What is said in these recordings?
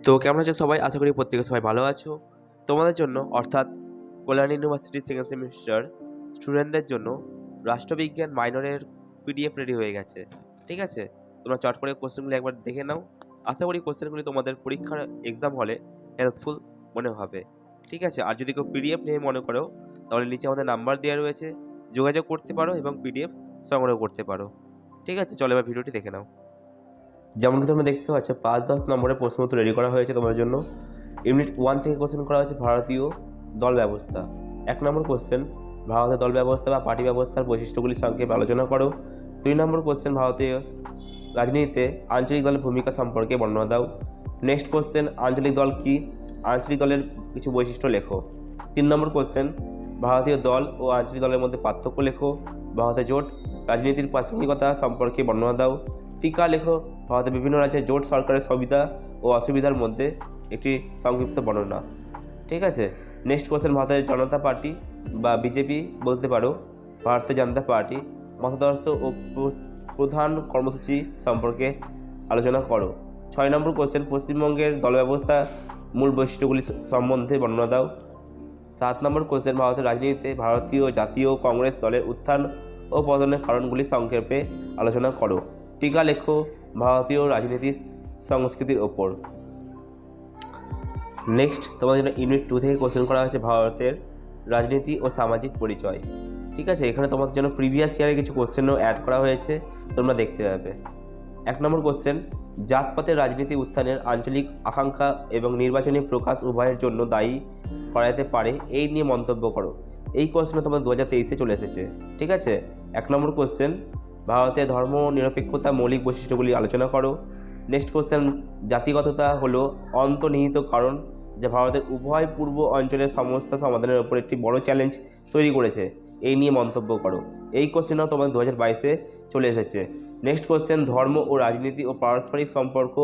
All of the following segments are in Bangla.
তো কেমন আছো সবাই? আশা করি প্রত্যেকে সবাই ভালো আছো। তোমাদের জন্য অর্থাৎ কল্যাণ ইউনিভার্সিটি সেকেন্ড সেমিস্টার স্টুডেন্টদের জন্য রাষ্ট্রবিজ্ঞান মাইনরের পিডিএফ রেডি হয়ে গেছে। ঠিক আছে, তোমরা চট করে কোশ্চেনগুলি একবার দেখে নাও। আশা করি কোশ্চেনগুলি তোমাদের পরীক্ষার এক্সাম হলে হেল্পফুল মনে হবে। ঠিক আছে, আর যদি কেউ পিডিএফ নিয়ে মনে করো তাহলে নিচে আমাদের নাম্বার দেওয়া রয়েছে, যোগাযোগ করতে পারো এবং পিডিএফ সংগ্রহ করতে পারো। ঠিক আছে, চলো এবার ভিডিওটি দেখে নাও। যেমনটি তোমরা দেখতে পাচ্ছ 5-10 নম্বরের প্রশ্ন উত্তর রেডি করা হয়েছে তোমাদের জন্য। ইউনিট 1 থেকে কোশ্চেন করা হয়েছে ভারতীয় দল ব্যবস্থা। 1 নম্বর কোশ্চেন, ভারতের দল ব্যবস্থা বা পার্টি ব্যবস্থার বৈশিষ্ট্যগুলি সংক্ষেপে আলোচনা করো। 2 নম্বর কোশ্চেন, ভারতীয় রাজনীতিতে আঞ্চলিক দলের ভূমিকা সম্পর্কে বর্ণনা দাও। নেক্সট কোশ্চেন, আঞ্চলিক দল কি, আঞ্চলিক দলের কিছু বৈশিষ্ট্য লেখো। 3 নম্বর কোশ্চেন, ভারতীয় দল ও আঞ্চলিক দলের মধ্যে পার্থক্য লেখো। ভারতের জোট রাজনীতির প্রাসঙ্গিকতা সম্পর্কে বর্ণনা দাও। টিকা লেখো, ভারতের বিভিন্ন রাজ্যে জোট সরকারের সুবিধা ও অসুবিধার মধ্যে একটি সংক্ষিপ্ত বর্ণনা। ঠিক আছে, নেক্সট কোশ্চেন, ভারতের জনতা পার্টি বা বিজেপি বলতে পারো, ভারতীয় জনতা পার্টি মতাদর্শ ও প্রধান কর্মসূচি সম্পর্কে আলোচনা করো। 6 নম্বর কোশ্চেন, পশ্চিমবঙ্গের দল ব্যবস্থা মূল বৈশিষ্ট্যগুলি সম্বন্ধে বর্ণনা দাও। 7 নম্বর কোশ্চেন, ভারতের রাজনীতিতে ভারতীয় জাতীয় কংগ্রেস দলের উত্থান ও পতনের কারণগুলি সংক্ষেপে আলোচনা করো। টিকা লেখো, ভারতীয় রাজনীতির সংস্কৃতির ওপর। নেক্সট তোমাদের জন্য ইউনিট 2 থেকে কোশ্চেন করা হয়েছে ভারতের রাজনীতি ও সামাজিক পরিচয়। ঠিক আছে, এখানে তোমাদের জন্য প্রিভিয়াস ইয়ারে কিছু কোশ্চেনও অ্যাড করা হয়েছে, তোমরা দেখতে পাবে। 1 নম্বর কোশ্চেন, জাতপাতের রাজনীতি উত্থানের আঞ্চলিক আকাঙ্ক্ষা এবং নির্বাচনী প্রকাশ উভয়ের জন্য দায়ী করা যেতে পারে, এই নিয়ে মন্তব্য করো। এই কোশ্চেন তোমাদের 2023-এ চলে এসেছে। ঠিক আছে, 1 নম্বর কোশ্চেন, ভারতের ধর্ম নিরপেক্ষতা মৌলিক বৈশিষ্ট্যগুলি আলোচনা করো। নেক্সট কোশ্চেন, জাতিগততা হলো অন্তর্নিহিত কারণ যা ভারতের উভয় পূর্ব অঞ্চলের সমস্যা সমাধানের উপর একটি বড় চ্যালেঞ্জ তৈরি করেছে, এই নিয়ে মন্তব্য করো। এই কোশ্চেনও তোমাদের 2022-এ চলে এসেছে। নেক্সট কোশ্চেন, ধর্ম ও রাজনীতি ও পারস্পরিক সম্পর্ক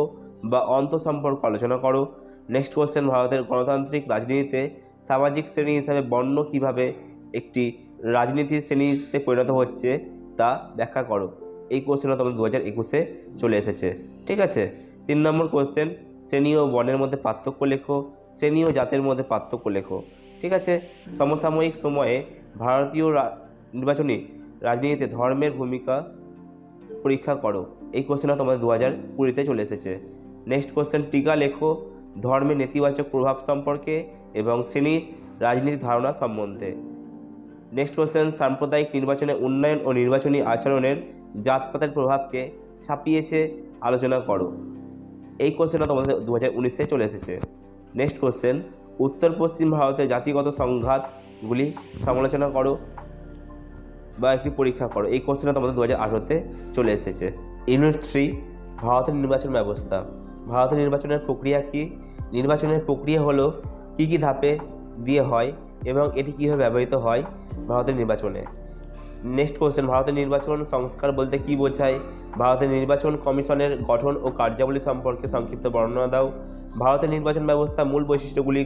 বা অন্তঃসম্পর্ক আলোচনা করো। নেক্সট কোশ্চেন, ভারতের গণতান্ত্রিক রাজনীতিতে সামাজিক শ্রেণী হিসাবে বর্ণ কীভাবে একটি রাজনীতির শ্রেণীতে পরিণত হচ্ছে তা ব্যাখ্যা করো। এই কোশ্চেনও তোমাদের 2021-এ চলে এসেছে। ঠিক আছে, 3 নম্বর কোশ্চেন, শ্রেণী ও বর্ণের মধ্যে পার্থক্য লেখো। শ্রেণী ও জাতের মধ্যে পার্থক্য লেখো। ঠিক আছে, সমসাময়িক সময়ে ভারতীয় নির্বাচনী রাজনীতিতে ধর্মের ভূমিকা পরীক্ষা করো। এই কোশ্চেনটা তোমাদের 2020-তে চলে এসেছে। নেক্সট কোশ্চেন, টিকা লেখো, ধর্মের নেতিবাচক প্রভাব সম্পর্কে এবং শ্রেণী রাজনীতির ধারণা সম্বন্ধে। নেক্সট কোশ্চেন, সাম্প্রদায়িক নির্বাচনে উন্নয়ন ও নির্বাচনী আচরণের জাতপাতের প্রভাবকে ছাপিয়েছে আলোচনা করো। এই কোশ্চেনটা তোমাদের 2019-এ চলে এসেছে। নেক্সট কোশ্চেন, উত্তর পশ্চিম ভারতের জাতিগত সংঘাতগুলি সমালোচনা করো বা একটি পরীক্ষা করো। এই কোশ্চেনটা তোমাদের 2018-তে চলে এসেছে। ইউনিট 3, ভারতের নির্বাচন ব্যবস্থা। ভারতের নির্বাচনের প্রক্রিয়া কি? নির্বাচনের প্রক্রিয়া হলো কী কী ধাপে দিয়ে হয় এবং এটি কীভাবে ব্যবহৃত হয় ভারতের নির্বাচনে। নেক্সট কোশ্চেন, ভারতের নির্বাচন সংস্কার বলতে কী বোঝায়? ভারতের নির্বাচন কমিশনের গঠন ও কার্যাবলী সম্পর্কে সংক্ষিপ্ত বর্ণনা দাও। ভারতের নির্বাচন ব্যবস্থা মূল বৈশিষ্ট্যগুলি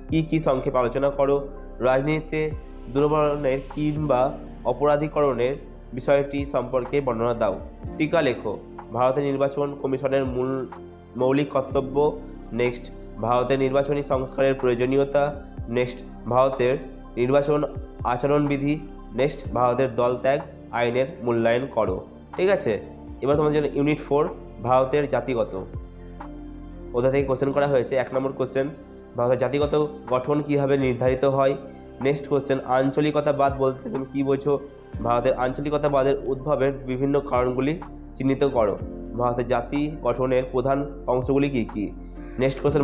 কী কী সংক্ষেপে আলোচনা করো। রাজনীতিতে দুর্বলনের কিংবা অপরাধীকরণের বিষয়টি সম্পর্কে বর্ণনা দাও। টিকা লেখো, ভারতের নির্বাচন কমিশনের মৌলিক কর্তব্য। নেক্সট, ভারতের নির্বাচনী সংস্কারের প্রয়োজনীয়তা। নেক্সট, ভারতের নির্বাচন আচরণবিধি। নেক্সট, ভারতের দল ত্যাগ আইনের মূল্যায়ন করো। ঠিক আছে, এবার তোমাদের জন্য ইউনিট 4, ভারতের জাতিগত। ওটা থেকে কোশ্চেন করা হয়েছে। 1 নম্বর কোশ্চেন, ভারতের জাতিগত গঠন কীভাবে নির্ধারিত হয়। নেক্সট কোশ্চেন, আঞ্চলিকতাবাদ বলতে তুমি কী বোঝো? ভারতের আঞ্চলিকতাবাদের উদ্ভবের বিভিন্ন কারণগুলি চিহ্নিত করো। ভারতের জাতি গঠনের প্রধান অংশগুলি কী কী? নেক্সট কোশ্চেন,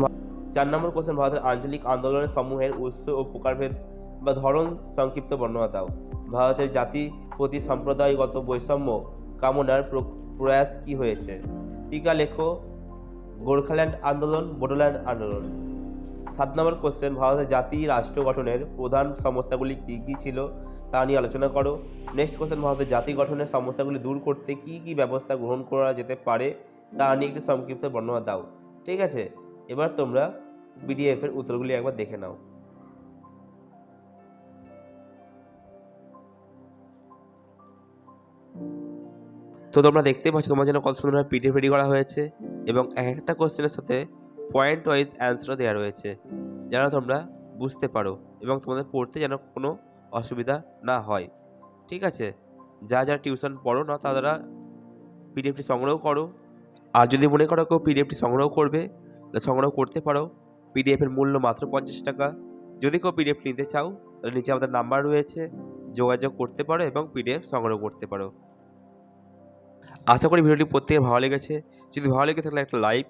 4 নম্বর কোশ্চেন, ভারতের আঞ্চলিক আন্দোলনের সমূহের উৎস ও প্রকারভেদ বা ধরন সংক্ষিপ্ত বর্ণনা দাও। ভারতের জাতি প্রতি সম্প্রদায়গত বৈষম্য কামনার প্রয়াস কী হয়েছে? টিকা লেখো, গোর্খাল্যান্ড আন্দোলন, বোডোল্যান্ড আন্দোলন। 7 নম্বর কোশ্চেন, ভারতের জাতি রাষ্ট্র গঠনের প্রধান সমস্যাগুলি কী কী ছিল তা নিয়ে আলোচনা করো। নেক্সট কোশ্চেন, ভারতের জাতি গঠনের সমস্যাগুলি দূর করতে কী কী ব্যবস্থা গ্রহণ করা যেতে পারে তা নিয়ে একটি সংক্ষিপ্ত বর্ণনা দাও। ঠিক আছে, এবার তোমরা পিডিএফের উত্তরগুলি একবার দেখে নাও। তো তোমরা দেখতে পাচ্ছ তোমার জন্য কত সুন্দর পিডিএফ রেডি করা হয়েছে এবং এক একটা কোশ্চেনের সাথে পয়েন্ট ওয়াইজ অ্যান্সারও দেওয়া রয়েছে, যেন তোমরা বুঝতে পারো এবং তোমাদের পড়তে যেন কোনো অসুবিধা না হয়। ঠিক আছে, যারা টিউশন পড়ো না তারা পিডিএফটি সংগ্রহ করো। আর যদি মনে করো কেউ পিডিএফটি সংগ্রহ করবে, তাহলে সংগ্রহ করতে পারো। পিডিএফের মূল্য মাত্র 50 টাকা। যদি কেউ পিডিএফ নিতে চাও তাহলে নিচে আমাদের নাম্বার রয়েছে, যোগাযোগ করতে পারো এবং পিডিএফ সংগ্রহ করতে পারো। আশা করি ভিডিওটি প্রত্যেকের ভালো লেগেছে। যদি ভালো লেগে থাকলে একটা লাইক,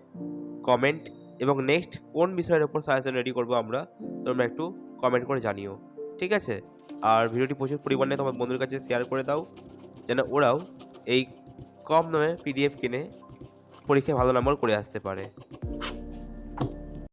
কমেন্ট এবং নেক্সট কোন বিষয়ের ওপর সাজেশন রেডি করবো আমরা, তোমরা একটু কমেন্ট করে জানিও। ঠিক আছে, আর ভিডিওটি প্রচুর পরিমাণে তোমার বন্ধুদের কাছে শেয়ার করে দাও, যেন ওরাও এই কম দামে পিডিএফ কিনে পরীক্ষায় ভালো নম্বর করে আসতে পারে।